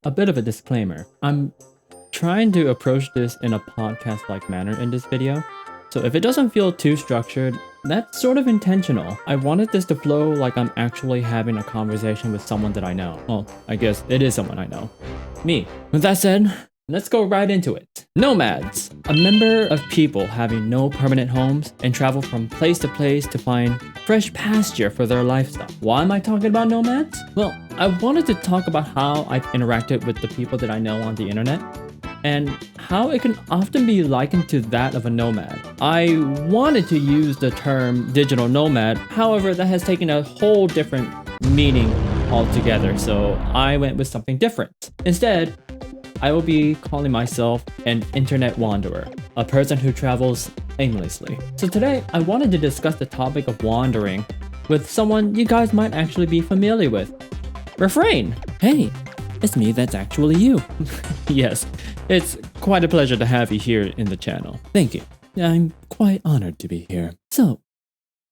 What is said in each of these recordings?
a bit of a disclaimer. I'm trying to approach this in a podcast-like manner in this video. So if it doesn't feel too structured, that's sort of intentional. I wanted this to flow like I'm actually having a conversation with someone that I know. Well, I guess it is someone I know. Me. With that said, let's go right into it. Nomads. A member of people having no permanent homes and travel from place to place to find fresh pasture for their lifestyle. Why am I talking about nomads? Well, I wanted to talk about how I've interacted with the people that I know on the internet and how it can often be likened to that of a nomad. I wanted to use the term digital nomad, however, that has taken a whole different meaning altogether, so I went with something different. Instead, I will be calling myself an internet wanderer, a person who travels aimlessly. So today, I wanted to discuss the topic of wandering with someone you guys might actually be familiar with. Refrain! Hey, it's me that's actually you. Yes, it's quite a pleasure to have you here in the channel. Thank you. I'm quite honored to be here. So,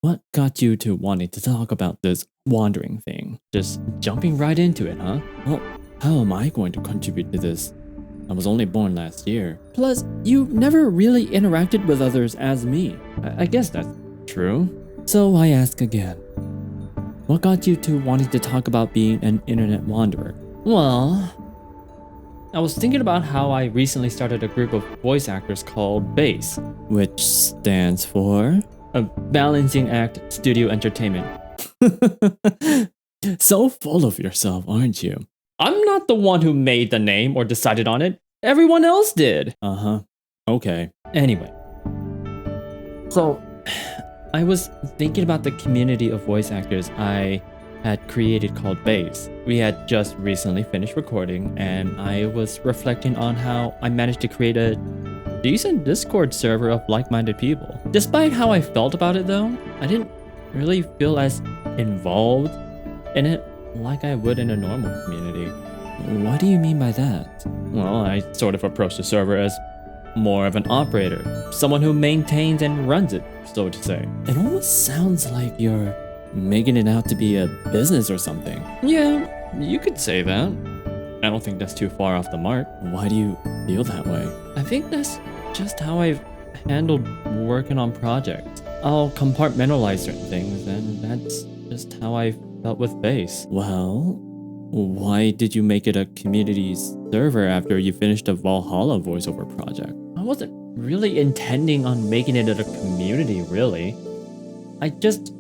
what got you to wanting to talk about this wandering thing? Just jumping right into it, huh? Well, how am I going to contribute to this? I was only born last year. Plus, you never really interacted with others as me. I guess that's true. So I ask again. What got you to wanting to talk about being an internet wanderer? Well, I was thinking about how I recently started a group of voice actors called BASE, which stands for a Balancing Act Studio Entertainment. So full of yourself, aren't you? I'm not the one who made the name or decided on it. Everyone else did. Uh-huh. Okay. Anyway. So, I was thinking about the community of voice actors I had created called BASE. We had just recently finished recording, and I was reflecting on how I managed to create a decent Discord server of like-minded people. Despite how I felt about it though, I didn't really feel as involved in it like I would in a normal community. What do you mean by that? Well, I sort of approached the server as more of an operator, someone who maintains and runs it, so to say. It almost sounds like you're making it out to be a business or something. Yeah, you could say that. I don't think that's too far off the mark. Why do you feel that way? I think that's just how I've handled working on projects. I'll compartmentalize certain things, and that's just how I felt with BASE. Well, why did you make it a community server after you finished a Valhalla voiceover project? I wasn't really intending on making it a community, really. I just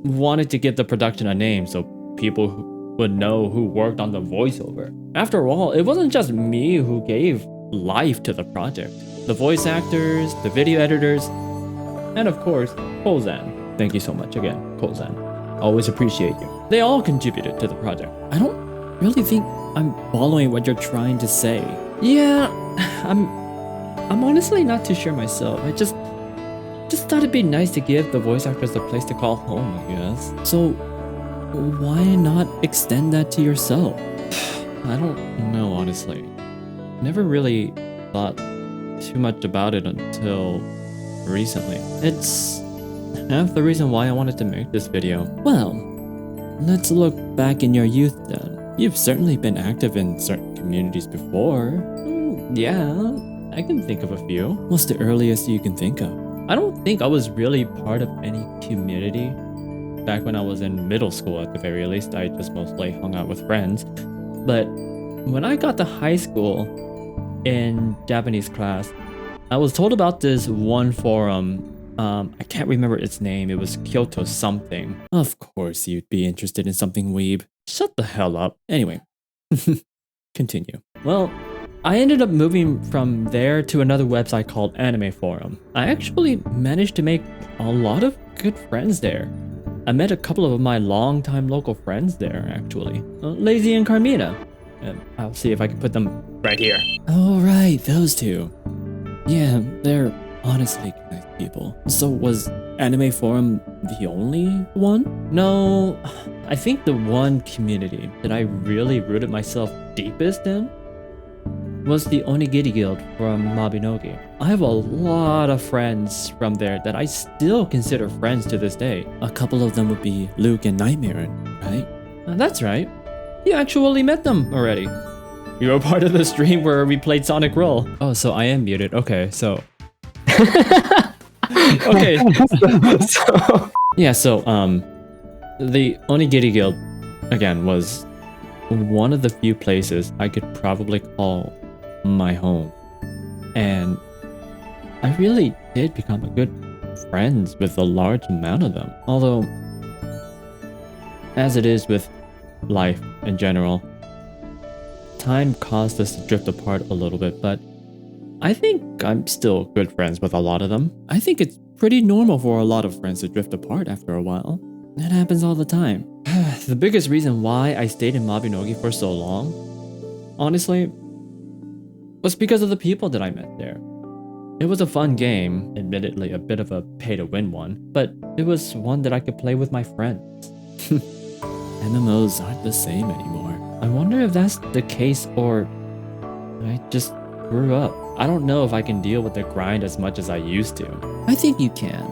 wanted to give the production a name so people would know who worked on the voiceover. After all, it wasn't just me who gave life to the project. The voice actors, the video editors, and of course, Kolzan. Thank you so much again, Kolzan. Always appreciate you. They all contributed to the project. I don't really think I'm following what you're trying to say. Yeah, I'm honestly not too sure myself. I just thought it'd be nice to give the voice actors a place to call home, I guess. So why not extend that to yourself? I don't know, honestly. Never really thought too much about it until recently. It's half the reason why I wanted to make this video. Well, let's look back in your youth then. You've certainly been active in certain communities before. Yeah, I can think of a few. What's the earliest you can think of? I don't think I was really part of any community. Back when I was in middle school at the very least, I just mostly hung out with friends. But when I got to high school in Japanese class, I was told about this one forum. I can't remember its name. It was Kyoto something. Of course you'd be interested in something weeb. Shut the hell up. Anyway, continue. Well, I ended up moving from there to another website called Anime Forum. I actually managed to make a lot of good friends there. I met a couple of my longtime local friends there, actually. Lazy and Carmina. I'll see if I can put them right here. Oh, right, those two. Yeah, they're honestly nice people. So was Anime Forum the only one? No, I think the one community that I really rooted myself deepest in was the Onigiri Guild from Mabinogi. I have a lot of friends from there that I still consider friends to this day. A couple of them would be Luke and Nightmare, right? That's right. You actually met them already. You were part of the stream where we played Sonic Roll. Oh, so I am muted. Okay, so... okay. Yeah, so, the Onigiri Guild, again, was one of the few places I could probably call my home. And I really did become a good friends with a large amount of them. Although, as it is with life in general, time caused us to drift apart a little bit, but I think I'm still good friends with a lot of them. I think it's pretty normal for a lot of friends to drift apart after a while. That happens all the time. The biggest reason why I stayed in Mabinogi for so long, honestly, was because of the people that I met there. It was a fun game, admittedly a bit of a pay-to-win one, but it was one that I could play with my friends. MMOs aren't the same anymore. I wonder if that's the case or I just grew up. I don't know if I can deal with the grind as much as I used to. I think you can,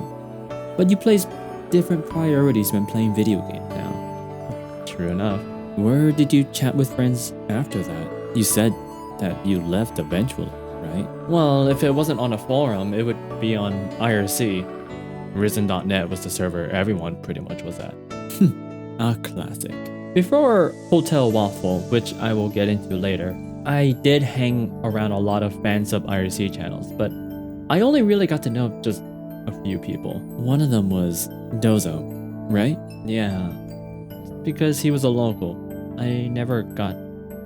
but you place different priorities when playing video games now. True enough. Where did you chat with friends after that? You said that you left eventually, right? Well, if it wasn't on a forum, it would be on IRC. Risen.net was the server everyone pretty much was at. A classic. Before Hotel Waffle, which I will get into later, I did hang around a lot of fansub IRC channels, but I only really got to know just a few people. One of them was Dozo, right? Yeah, because he was a local. I never got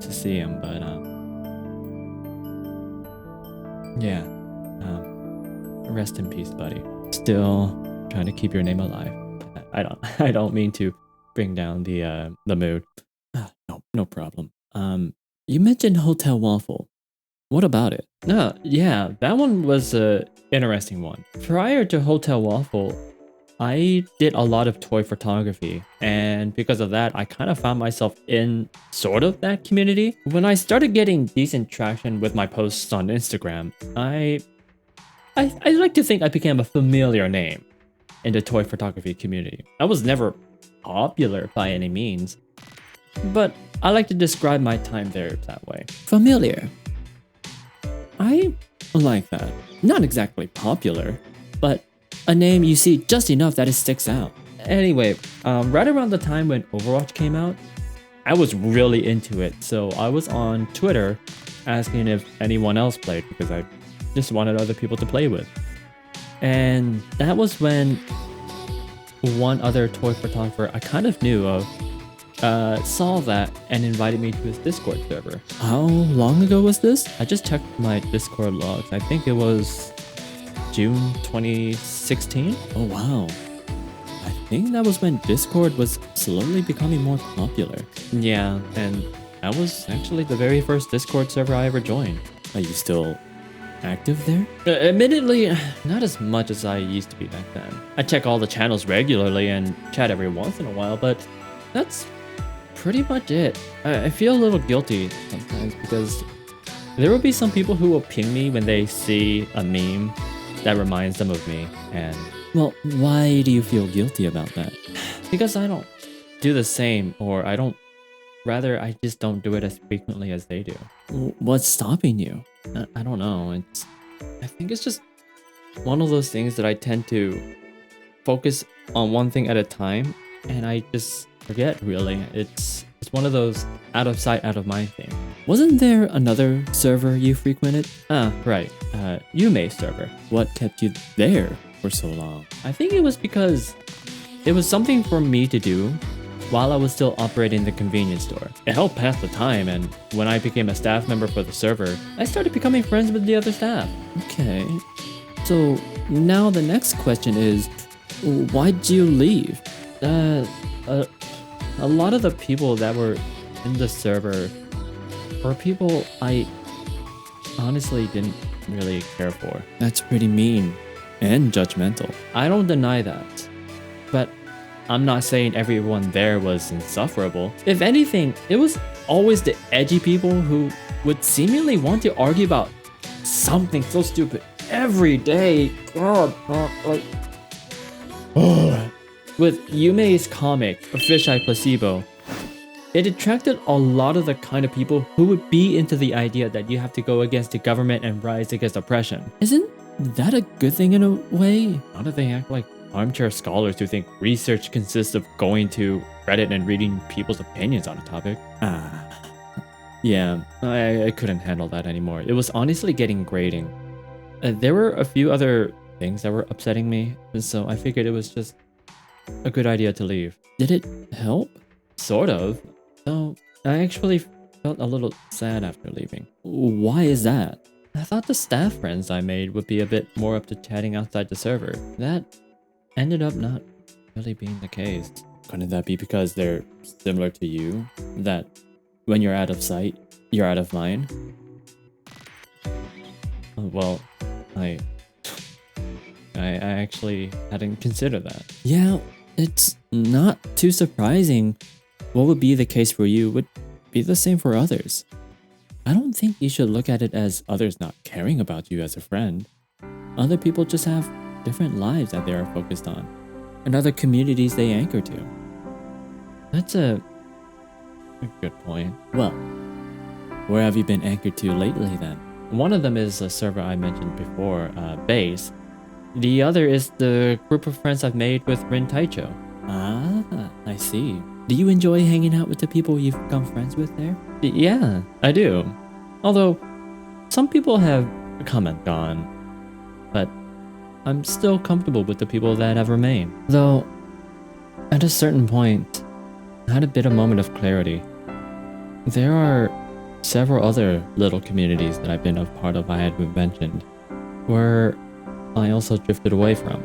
to see him, but yeah. Rest in peace, buddy. Still trying to keep your name alive. I don't mean to bring down the mood. No problem. You mentioned Hotel Waffle. What about it? No, yeah, that one was a interesting one. Prior to Hotel Waffle, I did a lot of toy photography, and because of that, I kind of found myself in sort of that community. When I started getting decent traction with my posts on Instagram, I like to think I became a familiar name in the toy photography community. I was never popular by any means, but I like to describe my time there that way. Familiar. I like that. Not exactly popular, but a name you see just enough that it sticks out. Anyway, right around the time when Overwatch came out, I was really into it, so I was on Twitter asking if anyone else played because I just wanted other people to play with. And that was when one other toy photographer I kind of knew of saw that and invited me to his Discord server. How long ago was this? I just checked my Discord logs. I think it was June 2016. Oh wow. I think that was when Discord was slowly becoming more popular. Yeah, and that was actually the very first Discord server I ever joined. Are you still active there? Admittedly, not as much as I used to be back then. I check all the channels regularly and chat every once in a while, but that's pretty much it. I feel a little guilty sometimes because there will be some people who will ping me when they see a meme that reminds them of me, and well, why do you feel guilty about that? Because I don't do the same, or I just don't do it as frequently as they do. What's stopping you? I don't know. I think it's just one of those things that I tend to focus on one thing at a time, and I just forget, really. It's one of those out of sight, out of mind thing. Wasn't there another server you frequented? Ah, right. Yume's server. What kept you there for so long? I think it was because it was something for me to do while I was still operating the convenience store. It helped pass the time, and when I became a staff member for the server, I started becoming friends with the other staff. Okay. So now the next question is, why'd you leave? A lot of the people that were in the server were people I honestly didn't really care for. That's pretty mean and judgmental. I don't deny that, but I'm not saying everyone there was insufferable. If anything, it was always the edgy people who would seemingly want to argue about something so stupid every day. God, like... With Yume's comic, A Fisheye Placebo, it attracted a lot of the kind of people who would be into the idea that you have to go against the government and rise against oppression. Isn't that a good thing in a way? How do they act like armchair scholars who think research consists of going to Reddit and reading people's opinions on a topic? Yeah, I couldn't handle that anymore. It was honestly getting grating. There were a few other things that were upsetting me, so I figured it was just a good idea to leave. Did it help? Sort of. Though I actually felt a little sad after leaving. Why is that? I thought the staff friends I made would be a bit more up to chatting outside the server. That ended up not really being the case. Couldn't that be because they're similar to you? That when you're out of sight, you're out of mind? Well, I actually hadn't considered that. Yeah, it's not too surprising. What would be the case for you would be the same for others. I don't think you should look at it as others not caring about you as a friend. Other people just have different lives that they are focused on, and other communities they anchor to. That's a good point. Well, where have you been anchored to lately then? One of them is a server I mentioned before, Base. The other is the group of friends I've made with Rin Taicho. Ah, I see. Do you enjoy hanging out with the people you've become friends with there? Yeah, I do. Although, some people have come and gone. But I'm still comfortable with the people that have remained. Though, at a certain point, I had a bit of moment of clarity. There are several other little communities that I've been a part of I had mentioned, where I also drifted away from.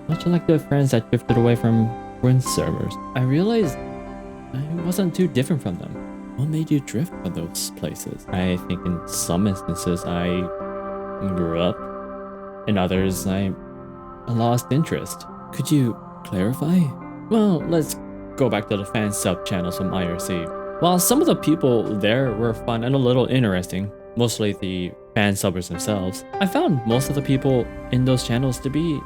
Much like the friends that drifted away from Rin's servers. I realized I wasn't too different from them. What made you drift from those places? I think in some instances I grew up. In others I lost interest. Could you clarify? Well, let's go back to the fan sub channels from IRC. While some of the people there were fun and a little interesting, mostly the fan subbers themselves, I found most of the people in those channels to be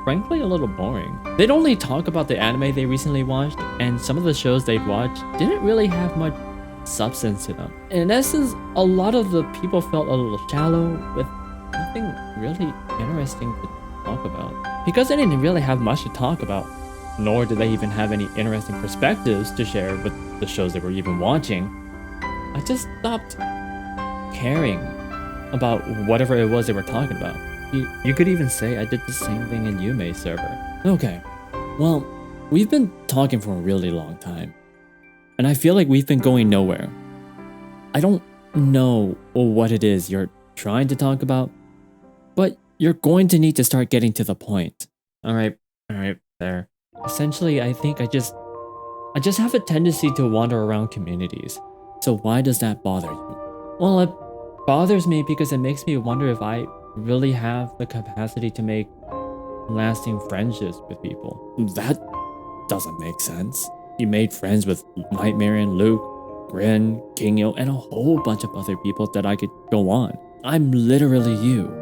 frankly a little boring. They'd only talk about the anime they recently watched, and some of the shows they'd watched didn't really have much substance to them. In essence, a lot of the people felt a little shallow with nothing really interesting to talk about. Because they didn't really have much to talk about, nor did they even have any interesting perspectives to share with the shows they were even watching, I just stopped caring about whatever it was they were talking about. You could even say I did the same thing in Yume's server. Okay, well, we've been talking for a really long time, and I feel like we've been going nowhere. I don't know what it is you're trying to talk about, but you're going to need to start getting to the point. Alright, there. Essentially, I think I just have a tendency to wander around communities. So why does that bother you? Well, it bothers me because it makes me wonder if I really have the capacity to make lasting friendships with people. That doesn't make sense. You made friends with Nightmare and Luke, Grin, Kingyo, and a whole bunch of other people that I could go on. I'm literally you.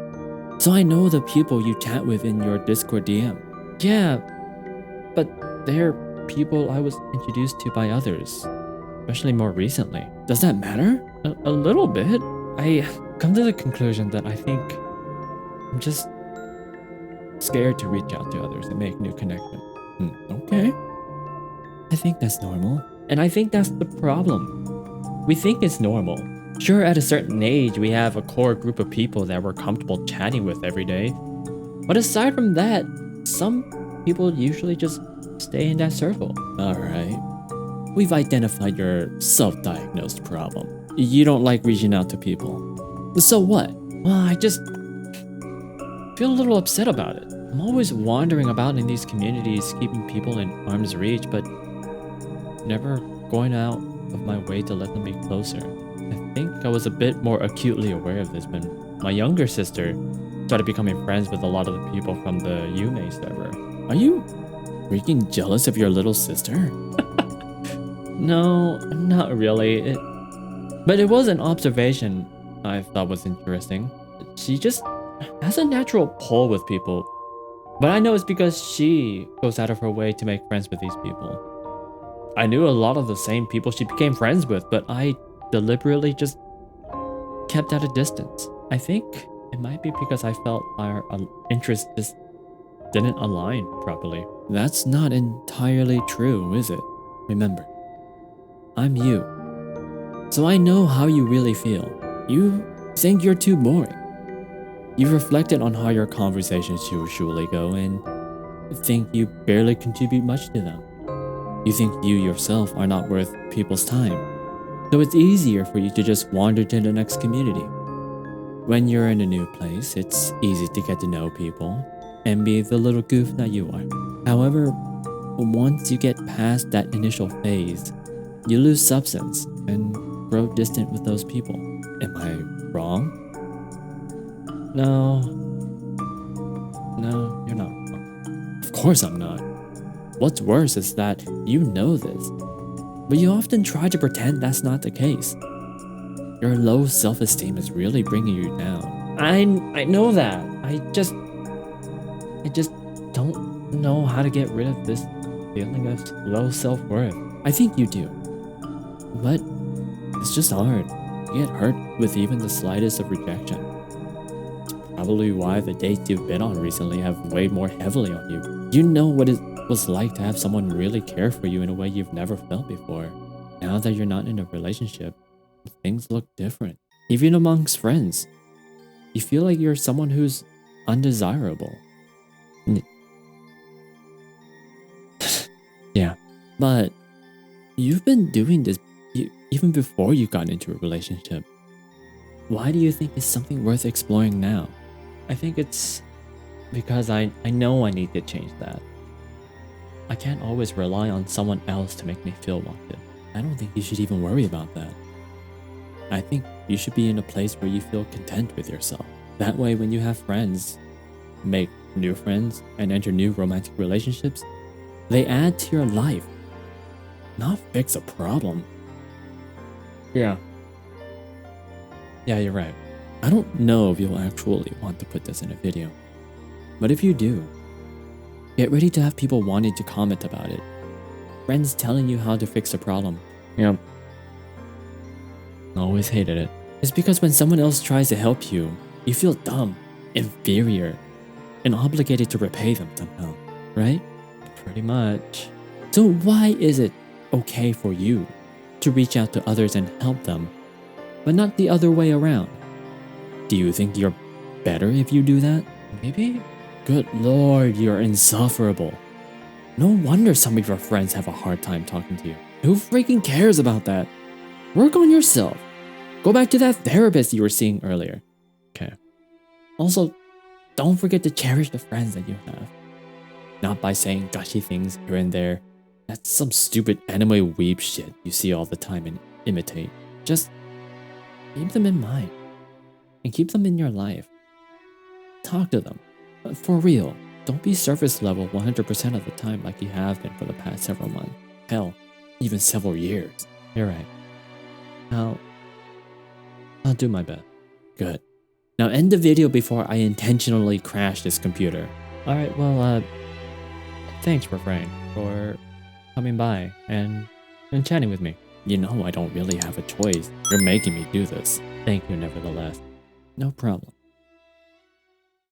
So I know the people you chat with in your Discord DM. Yeah, but they're people I was introduced to by others, especially more recently. Does that matter? A little bit. I come to the conclusion that I think I'm just scared to reach out to others and make new connections. Okay. I think that's normal. And I think that's the problem. We think it's normal. Sure, at a certain age, we have a core group of people that we're comfortable chatting with every day. But aside from that, some people usually just stay in that circle. Alright. We've identified your self-diagnosed problem. You don't like reaching out to people. So what? Well, I just feel a little upset about it. I'm always wandering about in these communities, keeping people in arm's reach, but never going out of my way to let them be closer. I think I was a bit more acutely aware of this when my younger sister started becoming friends with a lot of the people from the Yume server. Are you freaking jealous of your little sister? No, not really. But it was an observation I thought was interesting. She just has a natural pull with people. But I know it's because she goes out of her way to make friends with these people. I knew a lot of the same people she became friends with, but I deliberately just kept at a distance. I think it might be because I felt our interests just didn't align properly. That's not entirely true, is it? Remember, I'm you. So I know how you really feel. You think you're too boring. You've reflected on how your conversations usually go and think you barely contribute much to them. You think you yourself are not worth people's time. So it's easier for you to just wander to the next community. When you're in a new place, it's easy to get to know people and be the little goof that you are. However, once you get past that initial phase, you lose substance and grow distant with those people. Am I wrong? No, you're not wrong. Of course I'm not. What's worse is that you know this, but you often try to pretend that's not the case. Your low self-esteem is really bringing you down. I know that. I just don't know how to get rid of this feeling of low self-worth. I think you do, but it's just hard. You get hurt with even the slightest of rejection. It's probably why the dates you've been on recently have weighed more heavily on you. You know what it was like to have someone really care for you in a way you've never felt before. Now that you're not in a relationship, things look different. Even amongst friends, you feel like you're someone who's undesirable. Yeah, but you've been doing this even before you got into a relationship. Why do you think it's something worth exploring now? I think it's because I know I need to change that. I can't always rely on someone else to make me feel wanted. I don't think you should even worry about that. I think you should be in a place where you feel content with yourself. That way, when you have friends, make new friends, and enter new romantic relationships, they add to your life, not fix a problem. Yeah, you're right. I don't know if you'll actually want to put this in a video, but if you do, get ready to have people wanting to comment about it. Friends telling you how to fix the problem. Yeah. Always hated it. It's because when someone else tries to help you, you feel dumb, inferior, and obligated to repay them somehow, right? Pretty much. So why is it okay for you to reach out to others and help them, but not the other way around? Do you think you're better if you do that? Maybe? Good lord, you're insufferable. No wonder some of your friends have a hard time talking to you. Who freaking cares about that? Work on yourself. Go back to that therapist you were seeing earlier. Okay. Also, don't forget to cherish the friends that you have. Not by saying gushy things here and there. That's some stupid anime weeb shit you see all the time and imitate. Just keep them in mind. And keep them in your life. Talk to them. But for real, don't be surface level 100% of the time like you have been for the past several months. Hell, even several years. You're right. I'll do my best. Good. Now end the video before I intentionally crash this computer. Alright, well, thanks, Refrain, for coming by and chatting with me. You know I don't really have a choice. You're making me do this. Thank you nevertheless. No problem.